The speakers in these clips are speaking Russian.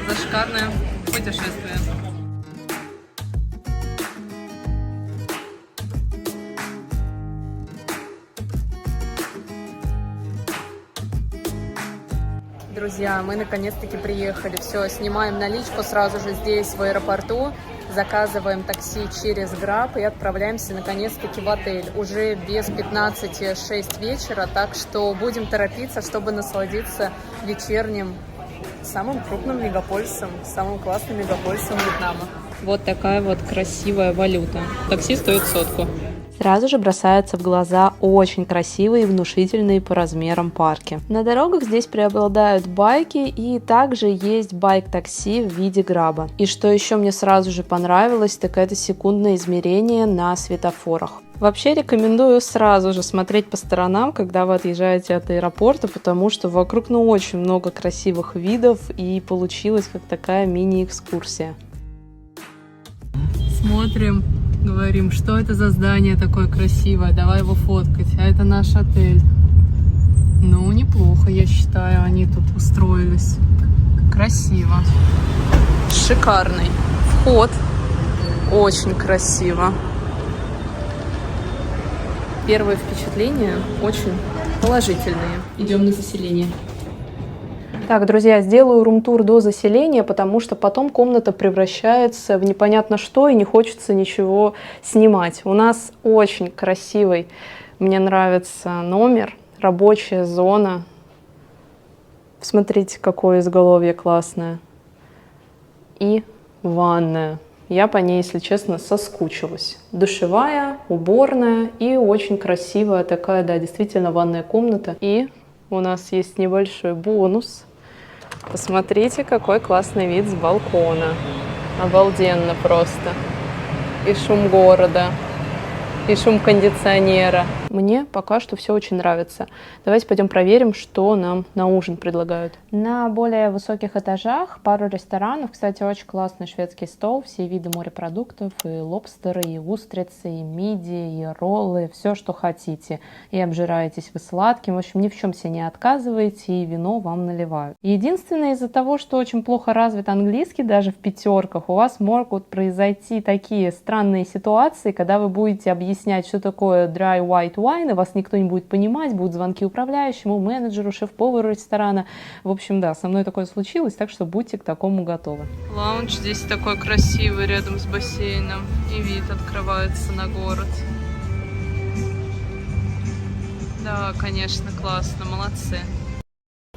за шикарное путешествие. Друзья, мы наконец-таки приехали. Все, снимаем наличку сразу же здесь, в аэропорту. Заказываем такси через Grab и отправляемся наконец-таки в отель. Уже без 15:06 вечера, так что будем торопиться, чтобы насладиться вечерним самым крупным мегаполисом, самым классным мегаполисом Вьетнама. Вот такая вот красивая валюта. Такси стоит 100. Сразу же бросаются в глаза очень красивые и внушительные по размерам парки. На дорогах здесь преобладают байки, и также есть байк-такси в виде граба. И что еще мне сразу же понравилось, так это секундное измерение на светофорах. Вообще рекомендую сразу же смотреть по сторонам, когда вы отъезжаете от аэропорта, потому что вокруг очень много красивых видов, и получилась как такая мини-экскурсия. Смотрим. Говорим, что это за здание такое красивое, давай его фоткать. А это наш отель. Ну, неплохо, я считаю, они тут устроились. Красиво. Шикарный вход. Очень красиво. Первые впечатления очень положительные. Идем на заселение. Так, друзья, сделаю рум-тур до заселения, потому что потом комната превращается в непонятно что и не хочется ничего снимать. У нас очень красивый, мне нравится номер, рабочая зона. Смотрите, какое изголовье классное. И ванная. Я по ней, если честно, соскучилась. Душевая, уборная и очень красивая такая, да, действительно ванная комната. И у нас есть небольшой бонус. Посмотрите, какой классный вид с балкона. Обалденно просто. И шум города, и шум кондиционера. Мне пока что все очень нравится. Давайте пойдем проверим, что нам на ужин предлагают. На более высоких этажах пару ресторанов. Кстати, очень классный шведский стол. Все виды морепродуктов. И лобстеры, и устрицы, и мидии, и роллы. Все, что хотите. И обжираетесь вы сладким. В общем, ни в чем себе не отказываете. И вино вам наливают. Единственное, из-за того, что очень плохо развит английский, даже в пятерках, у вас могут произойти такие странные ситуации, когда вы будете объяснять, что такое dry white wine, и вас никто не будет понимать, будут звонки управляющему, менеджеру, шеф-повару ресторана. В общем, да, со мной такое случилось, так что будьте к такому готовы. Лаунж здесь такой красивый, рядом с бассейном, и вид открывается на город. Да, конечно, классно, молодцы.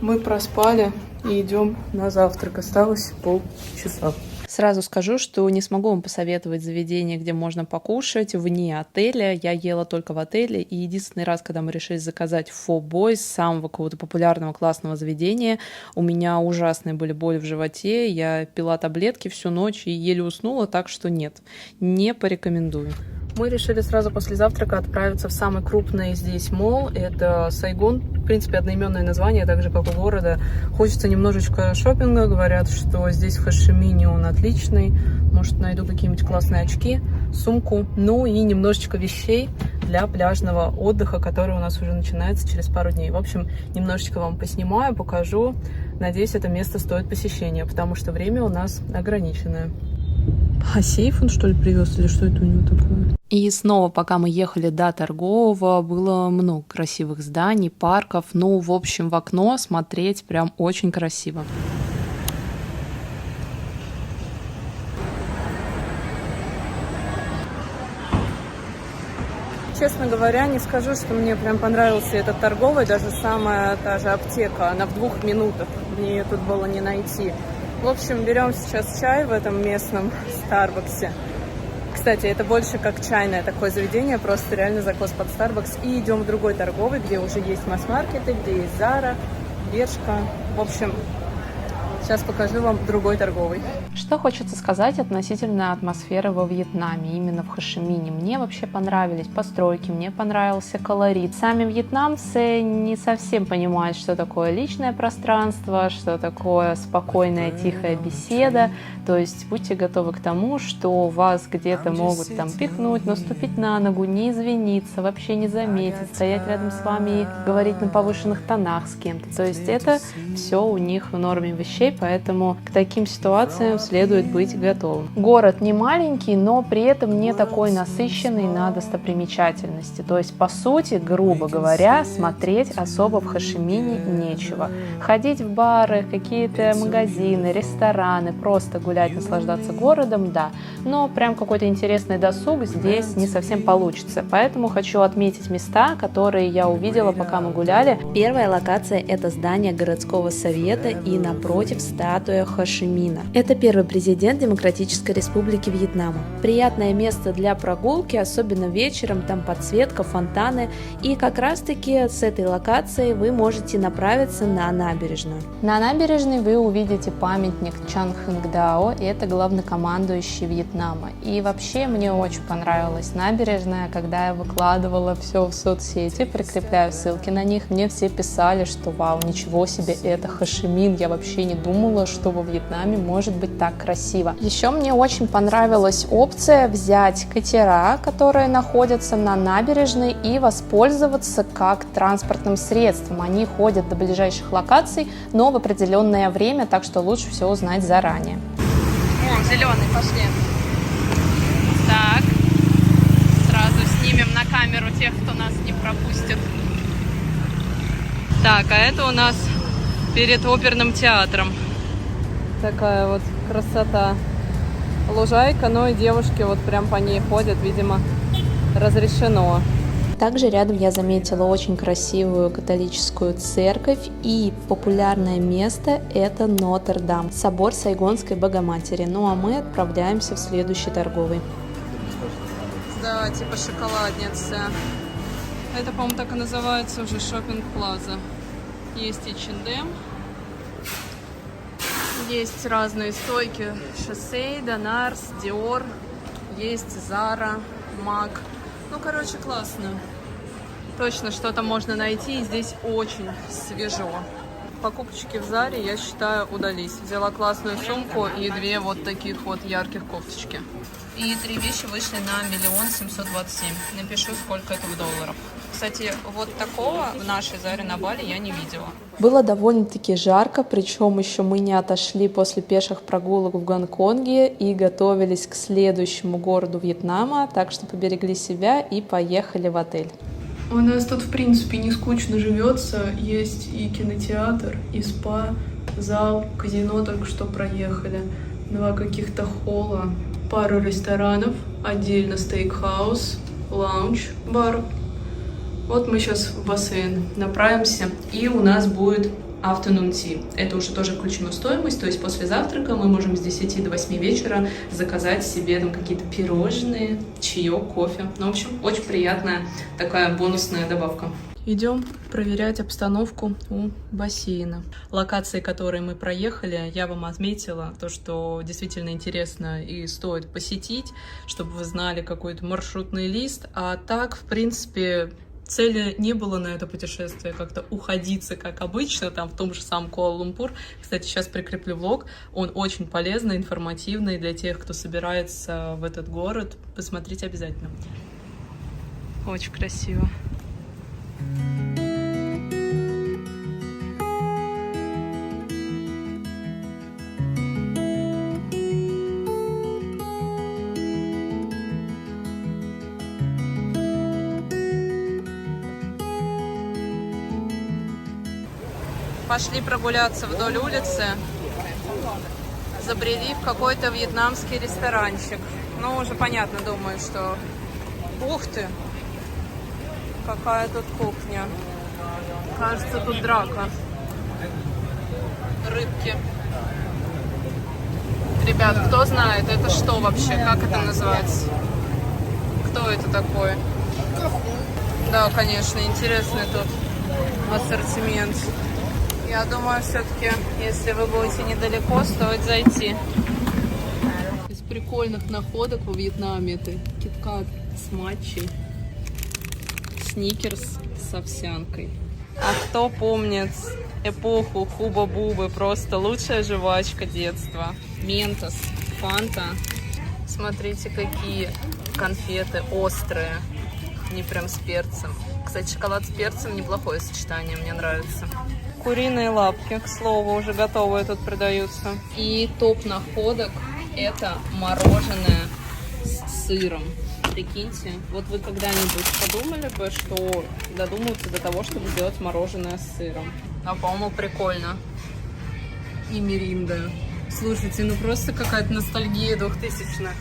Мы проспали и идем на завтрак, осталось полчаса. Сразу скажу, что не смогу вам посоветовать заведение, где можно покушать вне отеля. Я ела только в отеле, и единственный раз, когда мы решили заказать Pho Boys, самого какого-то популярного классного заведения, у меня ужасные были боли в животе, я пила таблетки всю ночь и еле уснула, так что нет, не порекомендую. Мы решили сразу после завтрака отправиться в самый крупный здесь молл. Это Сайгон. В принципе, одноименное название, так же, как у города. Хочется немножечко шопинга. Говорят, что здесь в Хошимине он отличный. Может, найду какие-нибудь классные очки, сумку. Ну и немножечко вещей для пляжного отдыха, который у нас уже начинается через пару дней. В общем, немножечко вам поснимаю, покажу. Надеюсь, это место стоит посещения, потому что время у нас ограниченное. А сейф он, что ли, привез? Или что это у него такое? И снова, пока мы ехали до торгового, было много красивых зданий, парков. Ну, в общем, в окно смотреть прям очень красиво. Честно говоря, не скажу, что мне прям понравился этот торговый. Даже самая та же аптека, она в 2 минутах. Мне ее тут было не найти. В общем, берем сейчас чай в этом местном Старбаксе. Кстати, это больше как чайное такое заведение, просто реально закос под Starbucks. И идем в другой торговый, где уже есть масс-маркеты, где есть Zara, Бершка. В общем, сейчас покажу вам другой торговый. Что хочется сказать относительно атмосферы во Вьетнаме, именно в Хошимине. Мне вообще понравились постройки, мне понравился колорит. Сами вьетнамцы не совсем понимают, что такое личное пространство, что такое спокойная, тихая беседа. То есть будьте готовы к тому, что вас где-то могут там пихнуть, наступить на ногу, не извиниться, вообще не заметить, стоять рядом с вами и говорить на повышенных тонах с кем-то. То есть это все у них в норме вещей, людей, поэтому к таким ситуациям следует быть готовым. Город не маленький, но при этом не такой насыщенный на достопримечательности. То есть, по сути, грубо говоря, смотреть особо в Хошимине нечего. Ходить в бары, какие-то магазины, рестораны, просто гулять, наслаждаться городом, да. Но прям какой-то интересный досуг здесь не совсем получится. Поэтому хочу отметить места, которые я увидела, пока мы гуляли. Первая локация – это здание городского совета и напротив статуя Хошимина. Это первый президент Демократической Республики Вьетнама. Приятное место для прогулки, особенно вечером, там подсветка, фонтаны. И как раз-таки с этой локации вы можете направиться на набережную. На набережной вы увидите памятник Чан Хэнг-дао, это главнокомандующий Вьетнама. И вообще мне очень понравилась набережная, когда я выкладывала все в соцсети, прикрепляю ссылки на них, мне все писали, что вау, ничего себе, это Хошимин, я вообще не думала, что во Вьетнаме может быть так красиво. Еще мне очень понравилась опция взять катера, которые находятся на набережной, и воспользоваться как транспортным средством. Они ходят до ближайших локаций, но в определенное время, так что лучше все узнать заранее. О, зеленый, пошли. Так, сразу снимем на камеру тех, кто нас не пропустит. Так, а это у нас перед оперным театром. Такая вот красота. Лужайка, ну и девушки вот прям по ней ходят, видимо, разрешено. Также рядом я заметила очень красивую католическую церковь, и популярное место – это Нотр-Дам, собор Сайгонской Богоматери. Ну а мы отправляемся в следующий торговый. Да, типа шоколадница. Это, по-моему, так и называется уже шоппинг-плаза. Есть H&M. Есть разные стойки. Шоссейда, Нарс, Диор. Есть Зара, Мак. Ну, короче, классно. Точно что-то можно найти. И здесь очень свежо. Покупочки в Заре, я считаю, удались. Взяла классную сумку и 2 вот таких вот ярких кофточки. И 3 вещи вышли на 1 727 000. Напишу, сколько это в долларах. Кстати, вот такого в нашей Заре на Бали я не видела. Было довольно-таки жарко, причем еще мы не отошли после пеших прогулок в Гонконге и готовились к следующему городу Вьетнама, так что поберегли себя и поехали в отель. У нас тут, в принципе, не скучно живется. Есть и кинотеатр, и спа, зал, казино только что проехали. 2 каких-то холла, пару ресторанов, отдельно стейкхаус, лаунж, бар. Вот мы сейчас в бассейн направимся, и у нас будет afternoon tea. Это уже тоже включено в стоимость, то есть после завтрака мы можем с 10 до 8 вечера заказать себе там какие-то пирожные, чаек, кофе. Ну, в общем, очень приятная такая бонусная добавка. Идем проверять обстановку у бассейна. Локации, которые мы проехали, я вам отметила то, что действительно интересно и стоит посетить, чтобы вы знали какой-то маршрутный лист. А так, в принципе, цели не было на это путешествие как-то уходиться, как обычно, там в том же самом Куала-Лумпур. Кстати, сейчас прикреплю влог. Он очень полезный, информативный для тех, кто собирается в этот город. Посмотрите обязательно. Очень красиво. Пошли прогуляться вдоль улицы, забрели в какой-то вьетнамский ресторанчик. Ну, уже понятно, думаю, что... Ух ты! Какая тут кухня. Кажется, тут драка. Рыбки. Ребят, кто знает, это что вообще? Как это называется? Кто это такой? Да, конечно, интересный тут ассортимент. Я думаю, все-таки, если вы будете недалеко, стоит зайти. Из прикольных находок во Вьетнаме это киткат с матчей, сникерс с овсянкой. А кто помнит эпоху Хуба-Бубы, просто лучшая жвачка детства. Ментос, фанта. Смотрите, какие конфеты острые, не прям с перцем. Кстати, шоколад с перцем неплохое сочетание, мне нравится. Куриные лапки, к слову, уже готовые тут продаются. И топ находок – это мороженое с сыром. Прикиньте, вот вы когда-нибудь подумали бы, что додумаются до того, чтобы сделать мороженое с сыром? А, по-моему, прикольно. И миринда. Слушайте, ну просто какая-то ностальгия 2000-х.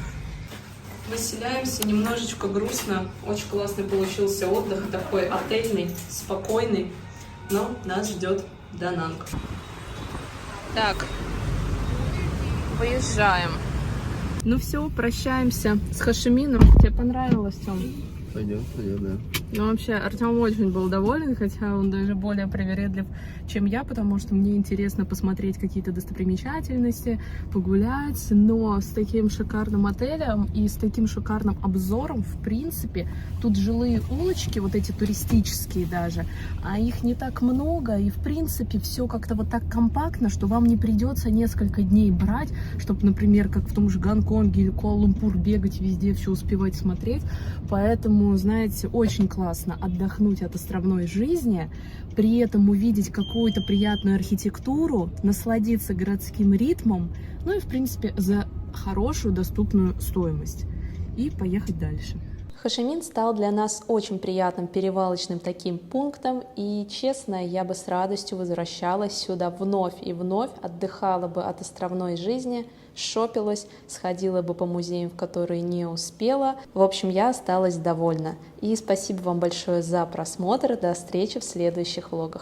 Выселяемся, немножечко грустно. Очень классный получился отдых, такой отельный, спокойный. Но нас ждет Дананг. Так, выезжаем. Ну все, прощаемся с Хошимином. Тебе понравилось, Тём? Пойдем, да. Ну, вообще, Артем очень был доволен, хотя он даже более привередлив, чем я, потому что мне интересно посмотреть какие-то достопримечательности, погулять, но с таким шикарным отелем и с таким шикарным обзором, в принципе, тут жилые улочки, вот эти туристические даже, а их не так много, и, в принципе, все как-то вот так компактно, что вам не придется несколько дней брать, чтобы, например, как в том же Гонконге или Куала-Лумпур бегать везде, все успевать смотреть, поэтому, знаете, очень классно отдохнуть от островной жизни, при этом увидеть какую-то приятную архитектуру, насладиться городским ритмом, ну и, в принципе, за хорошую доступную стоимость. И поехать дальше. Хошимин стал для нас очень приятным перевалочным таким пунктом, и, честно, я бы с радостью возвращалась сюда вновь и вновь, отдыхала бы от островной жизни, шопилась, сходила бы по музеям, в которые не успела. В общем, я осталась довольна. И спасибо вам большое за просмотр. До встречи в следующих влогах.